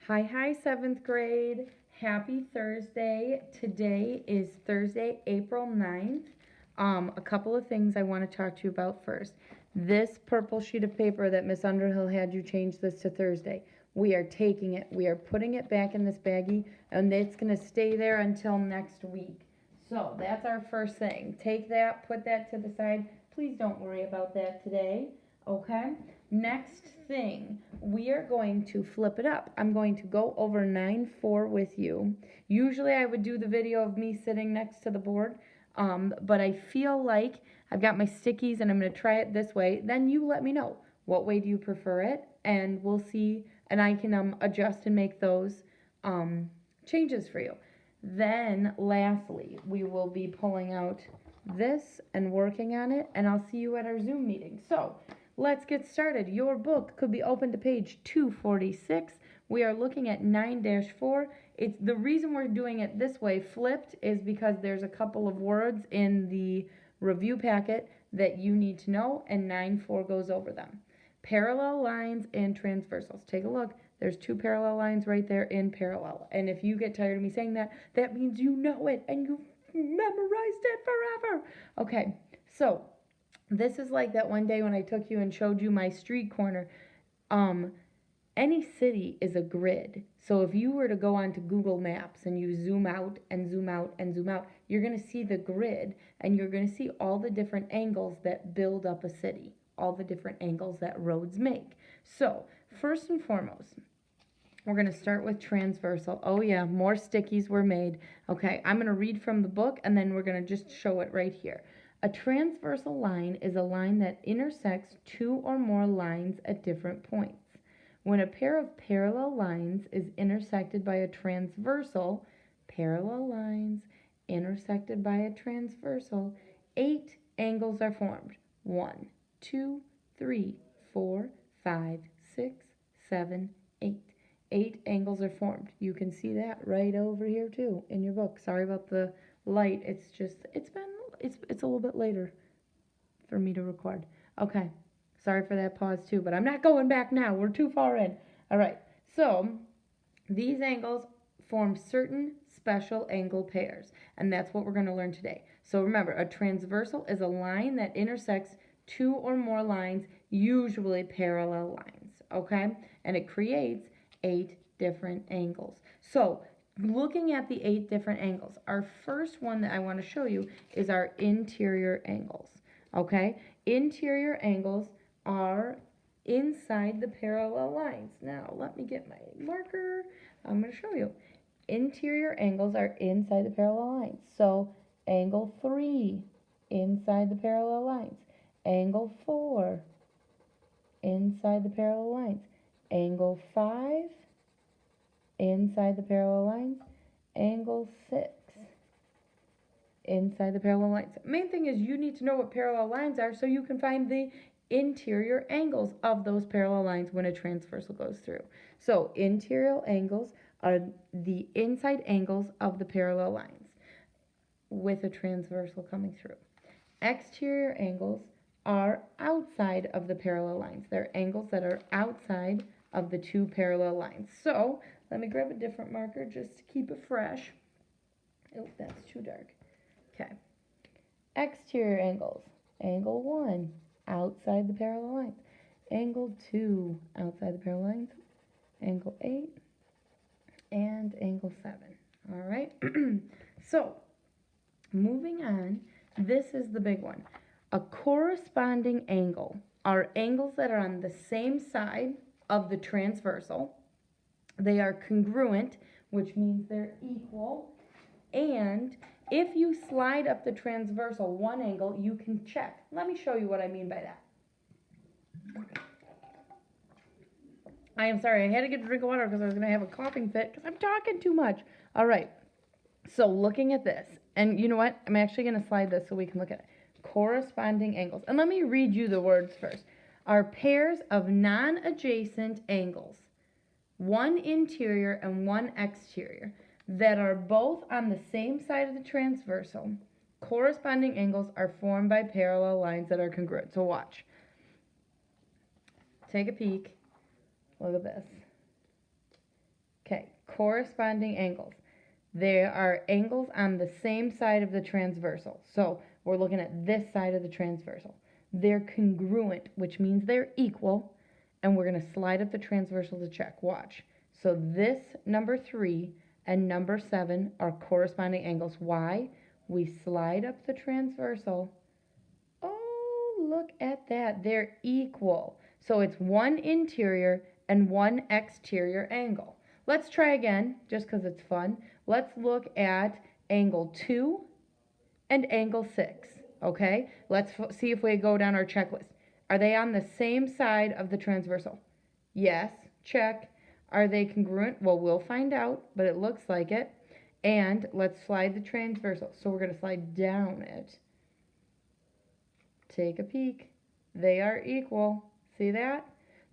Hi, seventh grade. Happy Thursday. Today is Thursday, April 9th. A couple of things I want to talk to you about first. This purple sheet of paper that Miss Underhill had you change this to Thursday. We are taking it, we are putting it back in this baggie, and it's going to stay there until next week. So that's our first thing. Take that, put that to the side. Please don't worry about that today, okay? Next thing, we are going to flip it up. I'm going to go over 9-4 with you. Usually I would do the video of me sitting next to the board, but I feel like I've got my stickies and I'm going to try it this way. Then you let me know, what way do you prefer it? And we'll see, and I can adjust and make those changes for you. Then lastly, we will be pulling out this and working on it, and I'll see you at our Zoom meeting. So let's get started. Your book could be open to page 246. We are looking at 9-4. It's the reason we're doing it this way, flipped, is because there's a couple of words in the review packet that you need to know, and 9-4 goes over them. Parallel lines and transversals. Take a look. There's two parallel lines right there in parallel. And if you get tired of me saying that, that means you know it and you've memorized it forever. Okay, so this is like that one day when I took you and showed you my street corner. Any city is a grid. So if you were to go onto Google Maps and you zoom out and zoom out and zoom out, you're going to see the grid and you're going to see all the different angles that build up a city, all the different angles that roads make. So first and foremost, we're going to start with transversal. Oh yeah, more stickies were made. Okay, I'm going to read from the book and then we're going to just show it right here. A transversal line is a line that intersects two or more lines at different points. When a pair of parallel lines is intersected by a transversal, parallel lines intersected by a transversal, 8 angles are formed. 1, 2, 3, 4, 5, 6, 7, 8. 8 angles are formed. You can see that right over here too in your book. Sorry about the light. It's a little bit later for me to record. Okay. Sorry for that pause too, but I'm not going back now. We're too far in. All right. So these angles form certain special angle pairs, and that's what we're going to learn today. So remember, a transversal is a line that intersects two or more lines, usually parallel lines, okay? And it creates 8 different angles. So looking at the 8 different angles, our first one that I want to show you is our interior angles, okay? Interior angles are inside the parallel lines. Now, let me get my marker. I'm going to show you. Interior angles are inside the parallel lines. So, angle 3, inside the parallel lines. Angle 4, inside the parallel lines. Angle 5, inside the parallel lines. Angle 6, inside the parallel lines. Main thing is you need to know what parallel lines are so you can find the interior angles of those parallel lines when a transversal goes through. So interior angles are the inside angles of the parallel lines with a transversal coming through. Exterior angles are outside of the parallel lines. They're angles that are outside of the two parallel lines. So let me grab a different marker just to keep it fresh. Oh, that's too dark. Okay. Exterior angles. Angle 1, outside the parallel lines. Angle 2, outside the parallel lines. Angle 8, and angle 7. All right? So, moving on, this is the big one. A corresponding angle are angles that are on the same side of the transversal. They are congruent, which means they're equal, and if you slide up the transversal one angle, you can check. Let me show you what I mean by that. I am sorry, I had to get a drink of water because I was going to have a coughing fit because I'm talking too much. All right, so looking at this, and you know what? I'm actually going to slide this so we can look at it. Corresponding angles. And let me read you the words first. Are pairs of non-adjacent angles, one interior and one exterior, that are both on the same side of the transversal. Corresponding angles are formed by parallel lines that are congruent. So watch. Take a peek. Look at this. Okay, corresponding angles. There are angles on the same side of the transversal. So we're looking at this side of the transversal. They're congruent, which means they're equal, and we're going to slide up the transversal to check. Watch. So this number 3 and number 7 are corresponding angles. Why? We slide up the transversal. Oh, look at that. They're equal. So it's one interior and one exterior angle. Let's try again, just because it's fun. Let's look at angle 2 and angle 6, okay? Let's see if we go down our checklist. Are they on the same side of the transversal? Yes, check. Are they congruent? Well, we'll find out, but it looks like it. And let's slide the transversal. So we're going to slide down it. Take a peek. They are equal. See that?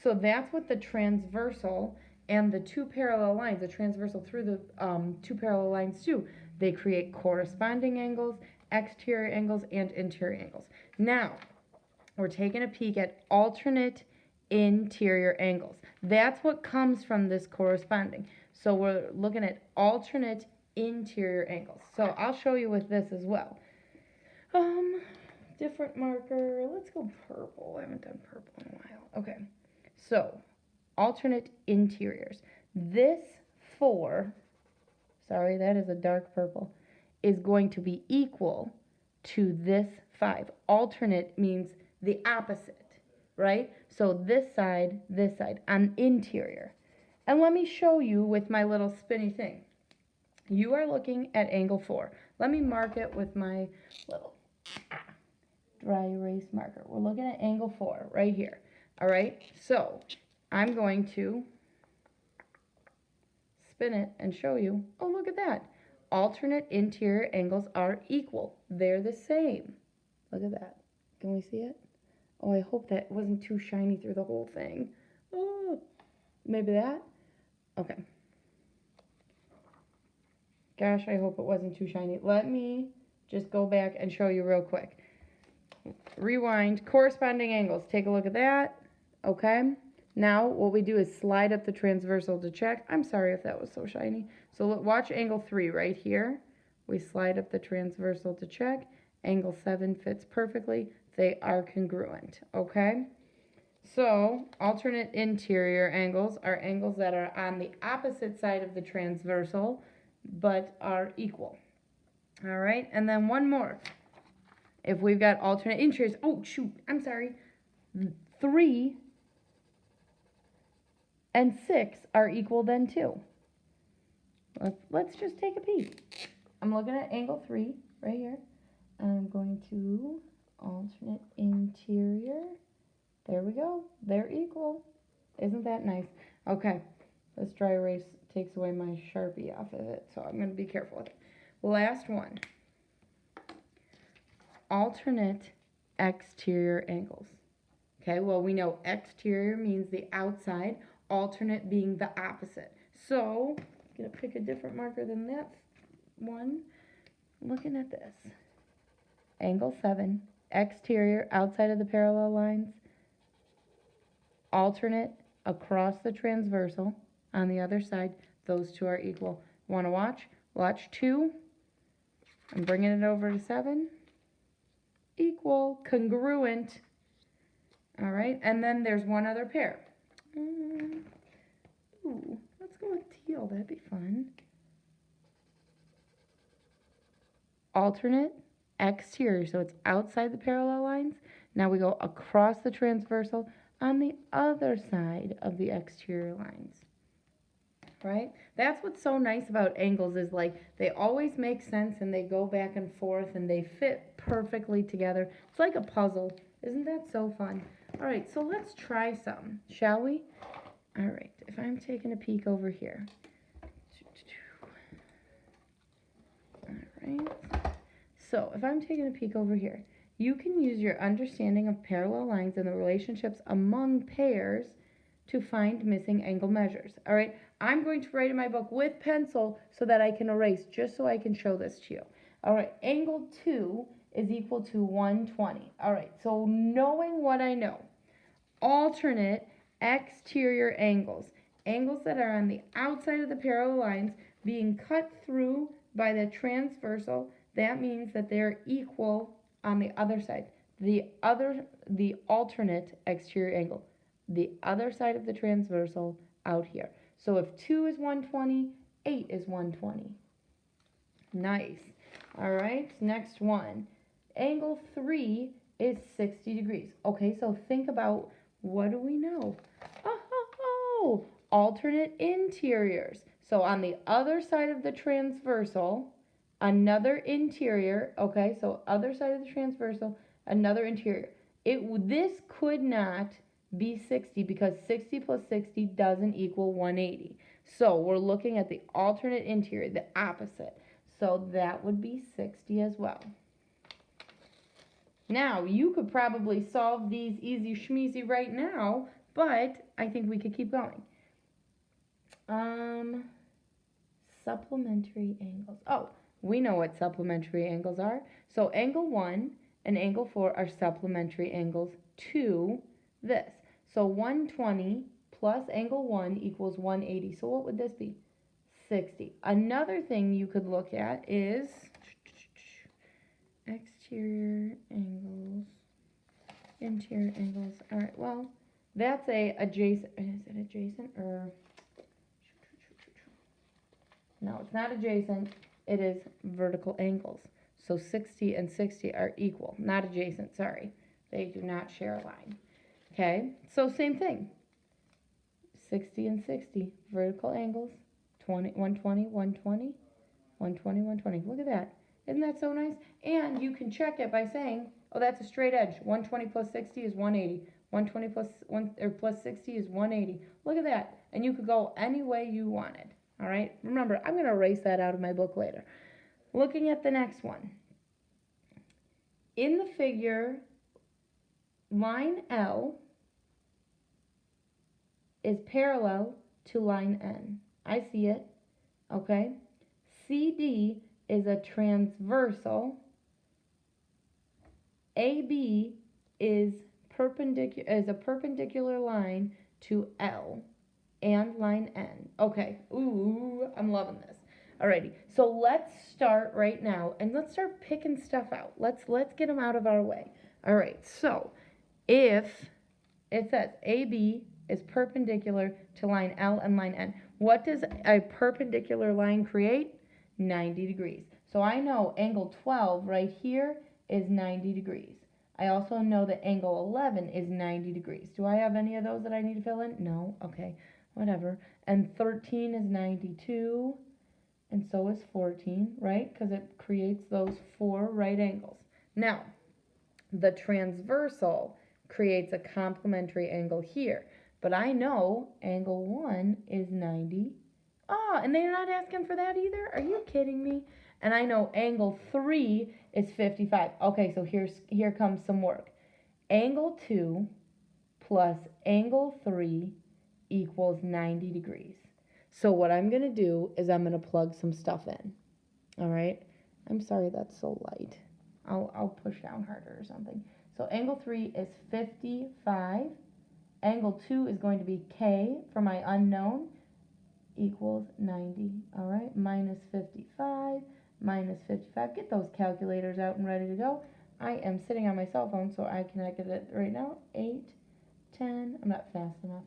So that's what the transversal and the two parallel lines, the transversal through the two parallel lines do. They create corresponding angles, exterior angles, and interior angles. Now, we're taking a peek at alternate interior angles. That's what comes from this corresponding. So we're looking at alternate interior angles. So I'll show you with this as well. Different marker. Let's go purple. I haven't done purple in a while. Okay. So, alternate interiors. This 4, sorry, that is a dark purple, is going to be equal to this 5. Alternate means the opposite, right? So this side, on interior. And let me show you with my little spinny thing. You are looking at angle 4. Let me mark it with my little dry erase marker. We're looking at angle 4 right here. All right, so I'm going to spin it and show you. Oh, look at that. Alternate interior angles are equal. They're the same. Look at that. Can we see it? Oh, I hope that wasn't too shiny through the whole thing. Oh, maybe that? Okay. Gosh, I hope it wasn't too shiny. Let me just go back and show you real quick. Rewind. Corresponding angles. Take a look at that. Okay. Now, what we do is slide up the transversal to check. I'm sorry if that was so shiny. So watch angle 3 right here. We slide up the transversal to check. Angle 7 fits perfectly. They are congruent. Okay. So, alternate interior angles are angles that are on the opposite side of the transversal, but are equal. All right. And then one more. If we've got alternate interiors, oh shoot, I'm sorry, 3 and 6 are equal then too. Let's just take a peek. I'm looking at angle 3 right here. I'm going to alternate interior. There we go. They're equal. Isn't that nice? Okay, this dry erase takes away my Sharpie off of it, so I'm going to be careful with it. Last one. Alternate exterior angles. Okay, well, we know exterior means the outside, alternate being the opposite. So, I'm going to pick a different marker than that one. Looking at this. Angle 7, exterior, outside of the parallel lines, alternate across the transversal on the other side. Those two are equal. Want to watch? Watch 2. I'm bringing it over to 7. Equal, congruent. All right, and then there's one other pair. Ooh, let's go with teal. That'd be fun. Alternate exterior, so it's outside the parallel lines. Now we go across the transversal on the other side of the exterior lines. Right? That's what's so nice about angles is like they always make sense and they go back and forth and they fit perfectly together. It's like a puzzle. Isn't that so fun? All right, so let's try some, shall we? All right, if I'm taking a peek over here. All right. So if I'm taking a peek over here, you can use your understanding of parallel lines and the relationships among pairs to find missing angle measures. All right, I'm going to write in my book with pencil so that I can erase, just so I can show this to you. All right, angle 2 is equal to 120. All right, so knowing what I know, alternate exterior angles. angles that are on the outside of the parallel lines being cut through by the transversal, that means that they're equal on the other side. The alternate exterior angle. The other side of the transversal out here. So if 2 is 120, 8 is 120. Nice. All right, next one. Angle 3 is 60 degrees. Okay, so think about, what do we know? Oh, alternate interiors. So on the other side of the transversal, another interior, okay, so other side of the transversal, another interior. This could not be 60 because 60 plus 60 doesn't equal 180. So we're looking at the alternate interior, the opposite. So that would be 60 as well. Now, you could probably solve these easy schmeezy right now, but I think we could keep going. Supplementary angles. Oh, we know what supplementary angles are. So angle 1 and angle 4 are supplementary angles to this. So 120 plus angle 1 equals 180. So what would this be? 60. Another thing you could look at is exterior angles, interior angles. All right, well, that's a adjacent. Is it adjacent or? No, it's not adjacent. It is vertical angles. So 60 and 60 are equal, not adjacent, sorry. They do not share a line. Okay, so same thing. 60 and 60, vertical angles, 120, 120, 120, 120. Look at that. Isn't that so nice? And you can check it by saying, oh, that's a straight edge. 120 plus 60 is 180. 120 plus 60 is 180. Look at that. And you could go any way you wanted. All right? Remember, I'm going to erase that out of my book later. Looking at the next one. In the figure, line L is parallel to line N. I see it. Okay? CD is a transversal. AB is a perpendicular line to L and line N. Okay. Ooh, I'm loving this. Alrighty. So let's start right now and let's start picking stuff out. Let's get them out of our way. All right. So if it says AB is perpendicular to line L and line N, what does a perpendicular line create? 90 degrees. So I know angle 12 right here is 90 degrees. I also know that angle 11 is 90 degrees. Do I have any of those that I need to fill in? No. Okay. Whatever. And 13 is 92. And so is 14, right? Because it creates those 4 right angles. Now, the transversal creates a complementary angle here. But I know angle 1 is 90. Oh, and they're not asking for that either? Are you kidding me? And I know angle 3 is 55. Okay, so here comes some work. Angle 2 plus angle 3 equals 90 degrees. So what I'm going to do is I'm going to plug some stuff in. All right? I'm sorry that's so light. I'll push down harder or something. So angle 3 is 55. Angle 2 is going to be K for my unknown equals 90. All right? Minus 55. Minus 55. Get those calculators out and ready to go. I am sitting on my cell phone, so I can get it right now. 8, 10. I'm not fast enough.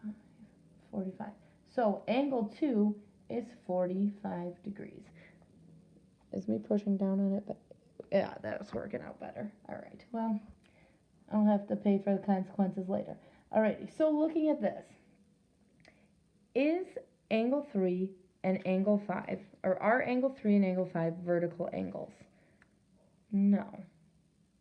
5, 45. So angle 2 is 45 degrees. Is me pushing down on it? But yeah, that's working out better. All right. Well, I'll have to pay for the consequences later. Alrighty. So looking at this, is angle 3 and angle 5, or are angle 3 and angle 5 vertical angles? No.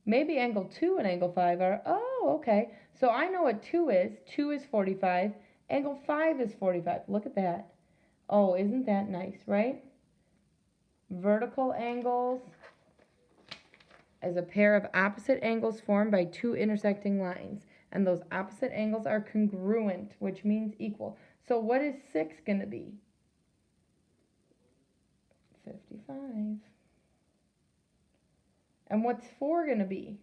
Maybe angle 2 and angle 5 are, oh, okay. So I know what 2 is. 2 is 45. Angle 5 is 45. Look at that. Oh, isn't that nice, right? Vertical angles is a pair of opposite angles formed by 2 intersecting lines. And those opposite angles are congruent, which means equal. So what is 6 going to be? 55. And what's 4 going to be?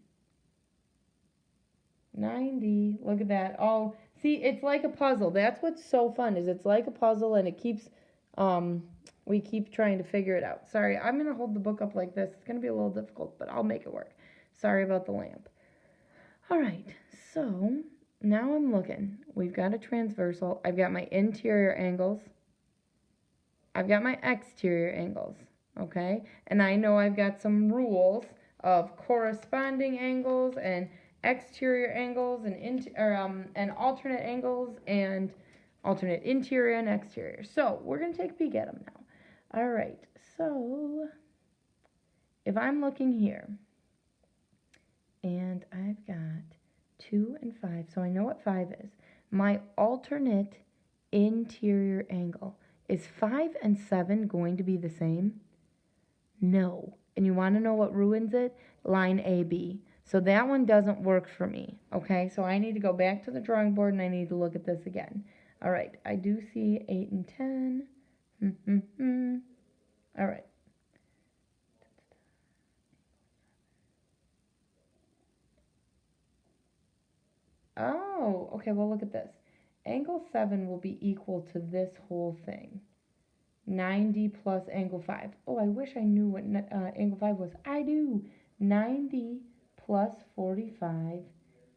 90. Look at that. Oh, See, it's like a puzzle. That's what's so fun, is it's like a puzzle, and it keeps, we keep trying to figure it out. Sorry, I'm going to hold the book up like this. It's going to be a little difficult, but I'll make it work. Sorry about the lamp. All right, so now I'm looking. We've got a transversal. I've got my interior angles. I've got my exterior angles, okay? And I know I've got some rules of corresponding angles and exterior angles and alternate angles and alternate interior and exterior. So we're going to take a peek at them now. All right, so if I'm looking here, and I've got 2 and 5, so I know what 5 is. My alternate interior angle. Is 5 and 7 going to be the same? No. And you want to know what ruins it? Line AB. So that one doesn't work for me, okay? So I need to go back to the drawing board and I need to look at this again. All right, I do see 8 and 10. All right. Oh, okay, well, look at this. Angle 7 will be equal to this whole thing. 90 plus angle 5. Oh, I wish I knew what angle 5 was. I do. 90 plus 45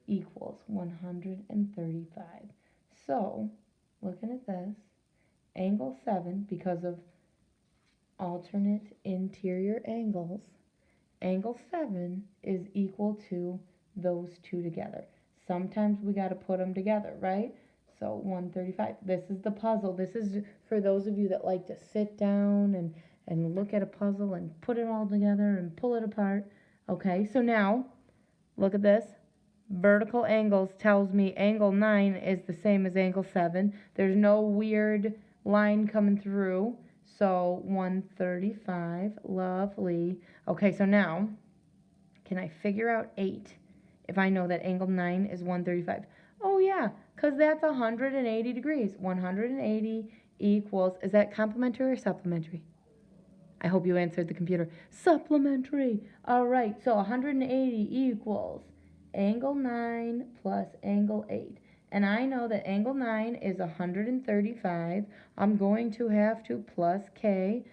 equals 135. So, looking at this, angle 7, because of alternate interior angles, angle 7 is equal to those two together. Sometimes we got to put them together, right? So 135. This is the puzzle. This is for those of you that like to sit down and look at a puzzle and put it all together and pull it apart. Okay, so now look at this. Vertical angles tells me angle 9 is the same as angle 7. There's no weird line coming through. So 135. Lovely. Okay, so now can I figure out 8 if I know that angle 9 is 135? Oh, yeah, because that's 180 degrees. 180 equals, is that complementary or supplementary? I hope you answered the computer. Supplementary. All right, so 180 equals angle 9 plus angle 8. And I know that angle 9 is 135. I'm going to have to plus k.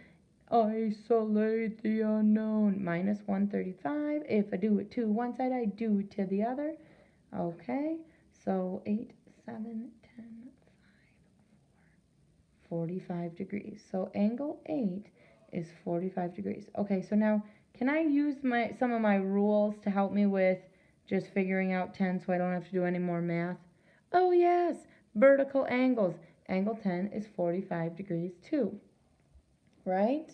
Isolate the unknown. Minus 135. If I do it to one side, I do it to the other. Okay, so 8, 7, 10, 5, 4, 45 degrees. So angle 8 is 45 degrees. Okay, so now can I use some of my rules to help me with just figuring out 10 so I don't have to do any more math? Oh yes, vertical angles. Angle 10 is 45 degrees too, right?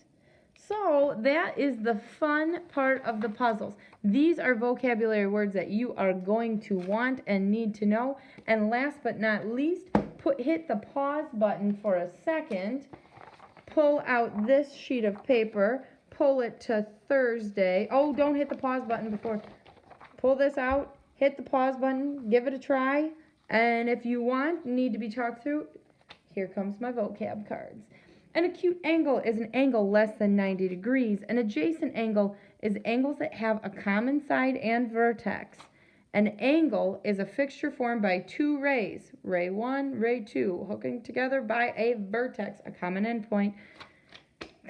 So that is the fun part of the puzzles. These are vocabulary words that you are going to want and need to know. And last but not least, hit the pause button for a second. Pull out this sheet of paper. Pull it to Thursday. Oh, don't hit the pause button before. Pull this out. Hit the pause button. Give it a try. And if you need to be talked through, here comes my vocab cards. An acute angle is an angle less than 90 degrees. An adjacent angle is angles that have a common side and vertex. An angle is a fixture formed by two rays, ray 1, ray 2, hooking together by a vertex, a common endpoint.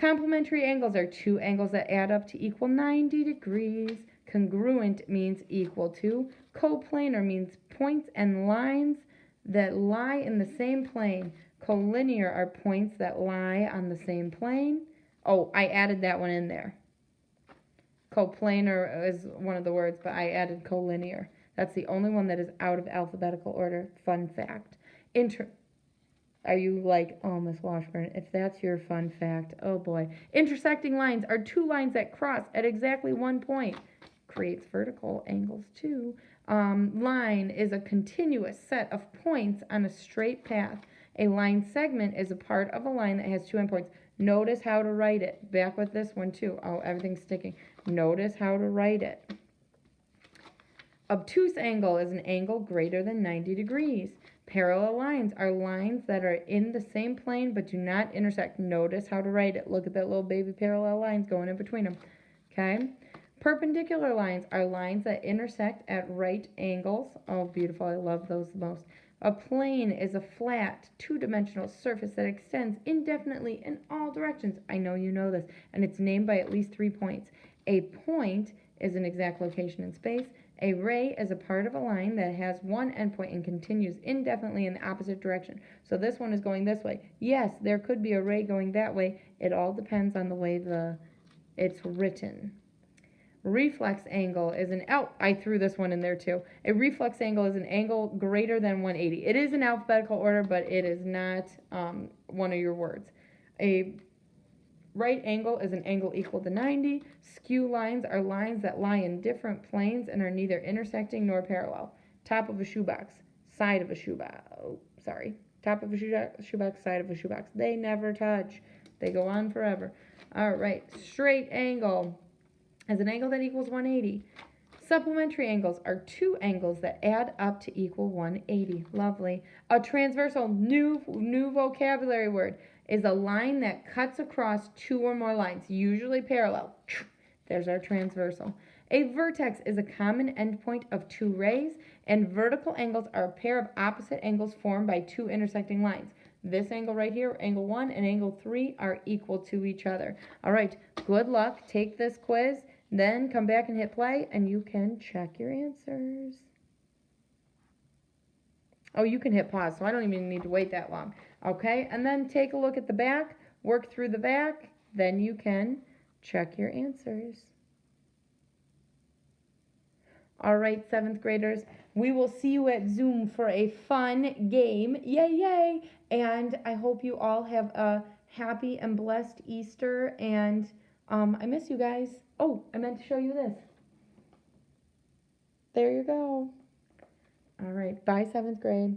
Complementary angles are two angles that add up to equal 90 degrees. Congruent means equal to. Coplanar means points and lines that lie in the same plane. Collinear are points that lie on the same plane. Oh, I added that one in there. Coplanar is one of the words, but I added collinear. That's the only one that is out of alphabetical order. Fun fact. Are you like, oh, Miss Washburn, if that's your fun fact, oh boy. Intersecting lines are two lines that cross at exactly one point. Creates vertical angles too. Line is a continuous set of points on a straight path. A line segment is a part of a line that has two endpoints. Notice how to write it. Back with this one too. Oh, everything's sticking. Notice how to write it. Obtuse angle is an angle greater than 90 degrees. Parallel lines are lines that are in the same plane but do not intersect. Notice how to write it. Look at that little baby parallel lines going in between them. Okay? Perpendicular lines are lines that intersect at right angles. Oh, beautiful. I love those the most. A plane is a flat, two-dimensional surface that extends indefinitely in all directions. I know you know this, and it's named by at least 3 points. A point is an exact location in space. A ray is a part of a line that has one endpoint and continues indefinitely in the opposite direction. So this one is going this way. Yes, there could be a ray going that way. It all depends on the way it's written. Reflex angle is I threw this one in there too. A reflex angle is an angle greater than 180. It is in alphabetical order, but it is not one of your words. A right angle is an angle equal to 90. Skew lines are lines that lie in different planes and are neither intersecting nor parallel. Top of a shoebox, side of a shoebox. Oh, sorry. Top of a shoebox, side of a shoebox. They never touch. They go on forever. All right. Straight angle is an angle that equals 180. Supplementary angles are two angles that add up to equal 180. Lovely. A transversal, new vocabulary word, is a line that cuts across two or more lines, usually parallel. There's our transversal. A vertex is a common endpoint of two rays, and vertical angles are a pair of opposite angles formed by two intersecting lines. This angle right here, angle 1 and angle 3, are equal to each other. All right, good luck. Take this quiz. Then come back and hit play, and you can check your answers. Oh, you can hit pause, so I don't even need to wait that long. Okay, and then take a look at the back, work through the back, then you can check your answers. All right, 7th graders, we will see you at Zoom for a fun game. Yay, yay! And I hope you all have a happy and blessed Easter, and I miss you guys. Oh, I meant to show you this. There you go. All right, bye 7th grade.